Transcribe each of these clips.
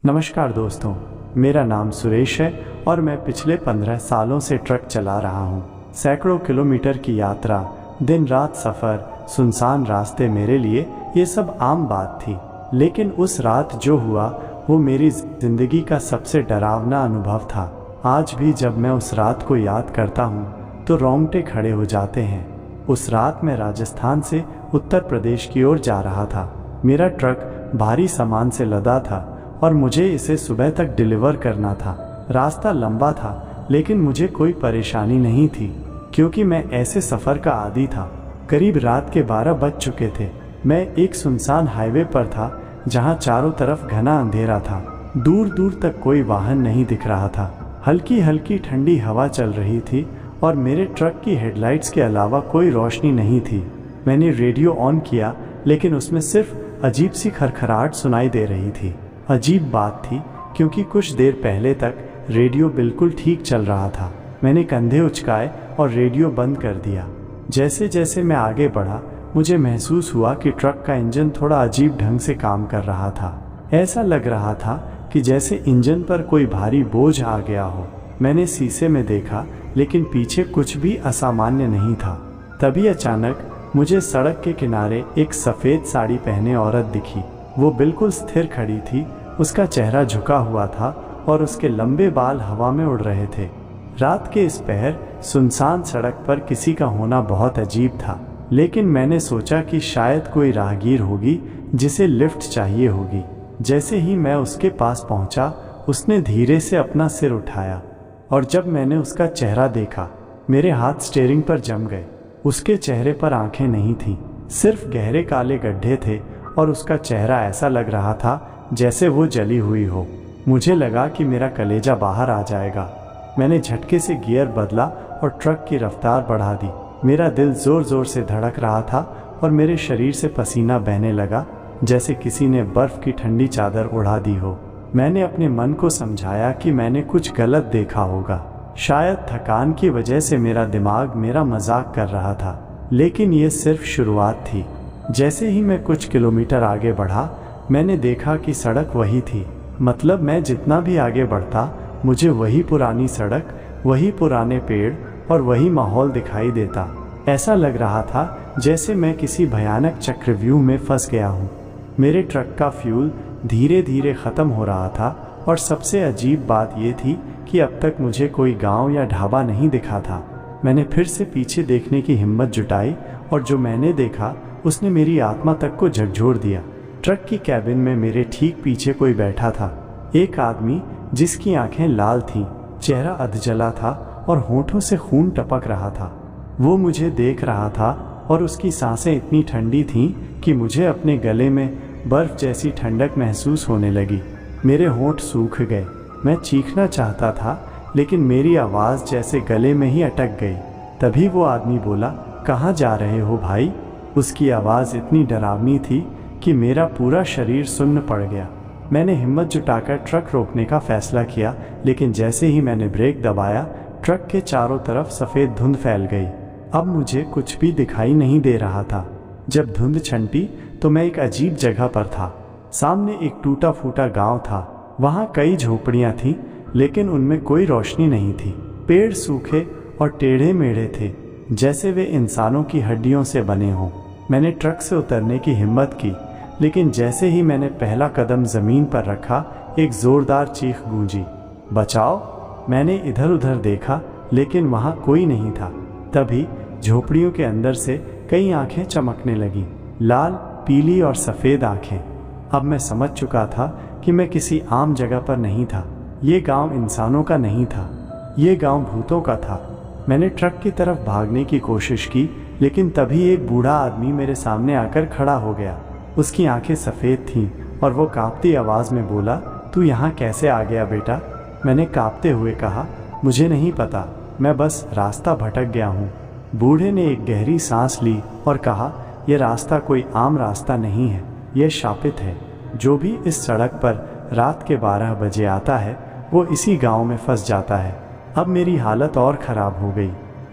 नमस्कार दोस्तों, मेरा नाम सुरेश है और मैं पिछले 15 सालों से ट्रक चला रहा हूँ। सैकड़ों किलोमीटर की यात्रा, दिन रात सफ़र, सुनसान रास्ते, मेरे लिए ये सब आम बात थी। लेकिन उस रात जो हुआ वो मेरी ज़िंदगी का सबसे डरावना अनुभव था। आज भी जब मैं उस रात को याद करता हूँ तो रोंगटे खड़े हो जाते हैं। उस रात मैं राजस्थान से उत्तर प्रदेश की ओर जा रहा था। मेरा ट्रक भारी सामान से लदा था और मुझे इसे सुबह तक डिलीवर करना था। रास्ता लंबा था लेकिन मुझे कोई परेशानी नहीं थी क्योंकि मैं ऐसे सफ़र का आदी था। करीब रात के 12 बज चुके थे। मैं एक सुनसान हाईवे पर था जहां चारों तरफ घना अंधेरा था। दूर दूर तक कोई वाहन नहीं दिख रहा था। हल्की हल्की ठंडी हवा चल रही थी और मेरे ट्रक की हेडलाइट्स के अलावा कोई रोशनी नहीं थी। मैंने रेडियो ऑन किया लेकिन उसमें सिर्फ अजीब सी खरखराहट सुनाई दे रही थी। अजीब बात थी क्योंकि कुछ देर पहले तक रेडियो बिल्कुल ठीक चल रहा था। मैंने कंधे उचकाए और रेडियो बंद कर दिया। जैसे जैसे मैं आगे बढ़ा मुझे महसूस हुआ कि ट्रक का इंजन थोड़ा अजीब ढंग से काम कर रहा था। ऐसा लग रहा था कि जैसे इंजन पर कोई भारी बोझ आ गया हो। मैंने शीशे में देखा लेकिन पीछे कुछ भी असामान्य नहीं था। तभी अचानक मुझे सड़क के किनारे एक सफ़ेद साड़ी पहने औरत दिखी। वो बिल्कुल स्थिर खड़ी थी। उसका चेहरा झुका हुआ था और उसके लंबे बाल हवा में उड़ रहे थे। रात के इस पहर सुनसान सड़क पर किसी का होना बहुत अजीब था। लेकिन मैंने सोचा कि शायद कोई राहगीर होगी जिसे लिफ्ट चाहिए होगी। जैसे ही मैं उसके पास पहुंचा उसने धीरे से अपना सिर उठाया और जब मैंने उसका चेहरा देखा मेरे हाथ स्टीयरिंग पर जम गए। उसके चेहरे पर आंखें नहीं थीं, सिर्फ गहरे काले गड्ढे थे और उसका चेहरा ऐसा लग रहा था जैसे वो जली हुई हो। मुझे लगा कि मेरा कलेजा बाहर आ जाएगा। मैंने झटके से गियर बदला और ट्रक की रफ्तार बढ़ा दी। मेरा दिल ज़ोर ज़ोर से धड़क रहा था और मेरे शरीर से पसीना बहने लगा जैसे किसी ने बर्फ़ की ठंडी चादर उड़ा दी हो। मैंने अपने मन को समझाया कि मैंने कुछ गलत देखा होगा। शायद थकान की वजह से मेरा दिमाग मेरा मजाक कर रहा था। लेकिन ये सिर्फ शुरुआत थी। जैसे ही मैं कुछ किलोमीटर आगे बढ़ा मैंने देखा कि सड़क वही थी। मतलब मैं जितना भी आगे बढ़ता मुझे वही पुरानी सड़क, वही पुराने पेड़ और वही माहौल दिखाई देता। ऐसा लग रहा था जैसे मैं किसी भयानक चक्रव्यूह में फंस गया हूँ। मेरे ट्रक का फ्यूल धीरे धीरे ख़त्म हो रहा था और सबसे अजीब बात यह थी कि अब तक मुझे कोई गांव या ढाबा नहीं दिखा था। मैंने फिर से पीछे देखने की हिम्मत जुटाई और जो मैंने देखा उसने मेरी आत्मा तक को झकझोर दिया। ट्रक की कैबिन में मेरे ठीक पीछे कोई बैठा था। एक आदमी जिसकी आंखें लाल थीं, चेहरा अधजला था और होठों से खून टपक रहा था। वो मुझे देख रहा था और उसकी सांसें इतनी ठंडी थीं कि मुझे अपने गले में बर्फ़ जैसी ठंडक महसूस होने लगी। मेरे होंठ सूख गए। मैं चीखना चाहता था लेकिन मेरी आवाज़ जैसे गले में ही अटक गई। तभी वो आदमी बोला, कहाँ जा रहे हो भाई? उसकी आवाज़ इतनी डरावनी थी कि मेरा पूरा शरीर सुन्न पड़ गया। मैंने हिम्मत जुटाकर ट्रक रोकने का फ़ैसला किया लेकिन जैसे ही मैंने ब्रेक दबाया ट्रक के चारों तरफ सफ़ेद धुंध फैल गई। अब मुझे कुछ भी दिखाई नहीं दे रहा था। जब धुंध छंटी तो मैं एक अजीब जगह पर था। सामने एक टूटा फूटा गांव था। वहाँ कई झोपड़ियाँ थीं लेकिन उनमें कोई रोशनी नहीं थी। पेड़ सूखे और टेढ़े मेढ़े थे जैसे वे इंसानों की हड्डियों से बने हों। मैंने ट्रक से उतरने की हिम्मत की लेकिन जैसे ही मैंने पहला कदम ज़मीन पर रखा एक ज़ोरदार चीख गूंजी, बचाओ! मैंने इधर उधर देखा लेकिन वहाँ कोई नहीं था। तभी झोपड़ियों के अंदर से कई आंखें चमकने लगीं, लाल, पीली और सफ़ेद आंखें। अब मैं समझ चुका था कि मैं किसी आम जगह पर नहीं था। ये गांव इंसानों का नहीं था, ये गांव भूतों का था। मैंने ट्रक की तरफ भागने की कोशिश की लेकिन तभी एक बूढ़ा आदमी मेरे सामने आकर खड़ा हो गया। उसकी आंखें सफ़ेद थीं और वो कांपती आवाज़ में बोला, तू यहाँ कैसे आ गया बेटा? मैंने कांपते हुए कहा, मुझे नहीं पता, मैं बस रास्ता भटक गया हूँ। बूढ़े ने एक गहरी सांस ली और कहा, यह रास्ता कोई आम रास्ता नहीं है, यह शापित है। जो भी इस सड़क पर रात के 12 बजे आता है वो इसी गांव में फंस जाता है। अब मेरी हालत और ख़राब हो गई।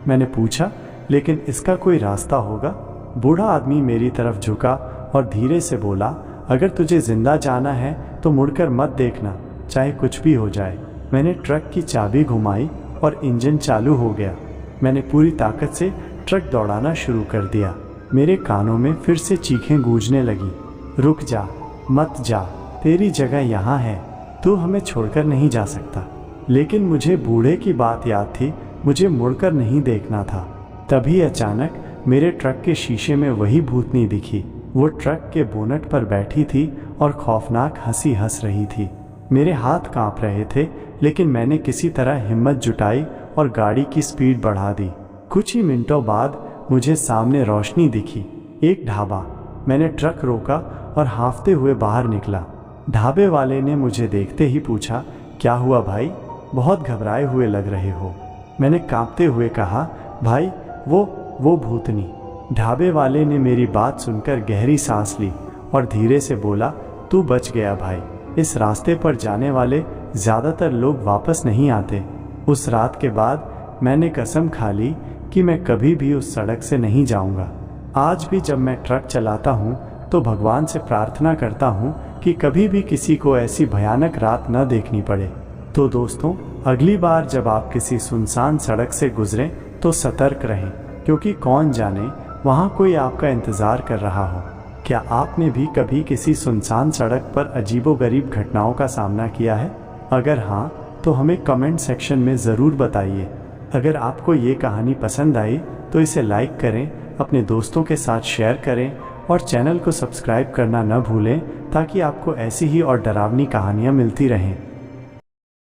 मैंने पूछा, लेकिन इसका कोई रास्ता होगा? बूढ़ा आदमी मेरी तरफ झुका और धीरे से बोला, अगर तुझे जिंदा जाना है तो मुड़कर मत देखना, चाहे कुछ भी हो जाए। मैंने ट्रक की चाबी घुमाई और इंजन चालू हो गया। मैंने पूरी ताकत से ट्रक दौड़ाना शुरू कर दिया। मेरे कानों में फिर से चीखें गूंजने लगी, रुक जा, मत जा, तेरी जगह यहाँ है, तू हमें छोड़कर नहीं जा सकता। लेकिन मुझे बूढ़े की बात याद थी, मुझे मुड़कर नहीं देखना था। तभी अचानक मेरे ट्रक के शीशे में वही भूतनी दिखी। वो ट्रक के बोनट पर बैठी थी और खौफनाक हंसी हंस रही थी। मेरे हाथ कांप रहे थे, लेकिन मैंने किसी तरह हिम्मत जुटाई और गाड़ी की स्पीड बढ़ा दी। कुछ ही मिनटों बाद मुझे सामने रोशनी दिखी, एक ढाबा। मैंने ट्रक रोका और हाँफते हुए बाहर निकला। ढाबे वाले ने मुझे देखते ही पूछा, क्या हुआ भाई, बहुत घबराए हुए लग रहे हो। मैंने कांपते हुए कहा, भाई वो भूतनी। ढाबे वाले ने मेरी बात सुनकर गहरी सांस ली और धीरे से बोला, तू बच गया भाई, इस रास्ते पर जाने वाले ज़्यादातर लोग वापस नहीं आते। उस रात के बाद मैंने कसम खा ली कि मैं कभी भी उस सड़क से नहीं जाऊंगा। आज भी जब मैं ट्रक चलाता हूँ तो भगवान से प्रार्थना करता हूँ कि कभी भी किसी को ऐसी भयानक रात न देखनी पड़े। तो दोस्तों, अगली बार जब आप किसी सुनसान सड़क से गुजरें तो सतर्क रहें, क्योंकि कौन जाने वहाँ कोई आपका इंतज़ार कर रहा हो। क्या आपने भी कभी किसी सुनसान सड़क पर अजीबोगरीब घटनाओं का सामना किया है? अगर हाँ, तो हमें कमेंट सेक्शन में ज़रूर बताइए। अगर आपको ये कहानी पसंद आई तो इसे लाइक करें, अपने दोस्तों के साथ शेयर करें और चैनल को सब्सक्राइब करना न भूलें, ताकि आपको ऐसी ही और डरावनी कहानियाँ मिलती रहें।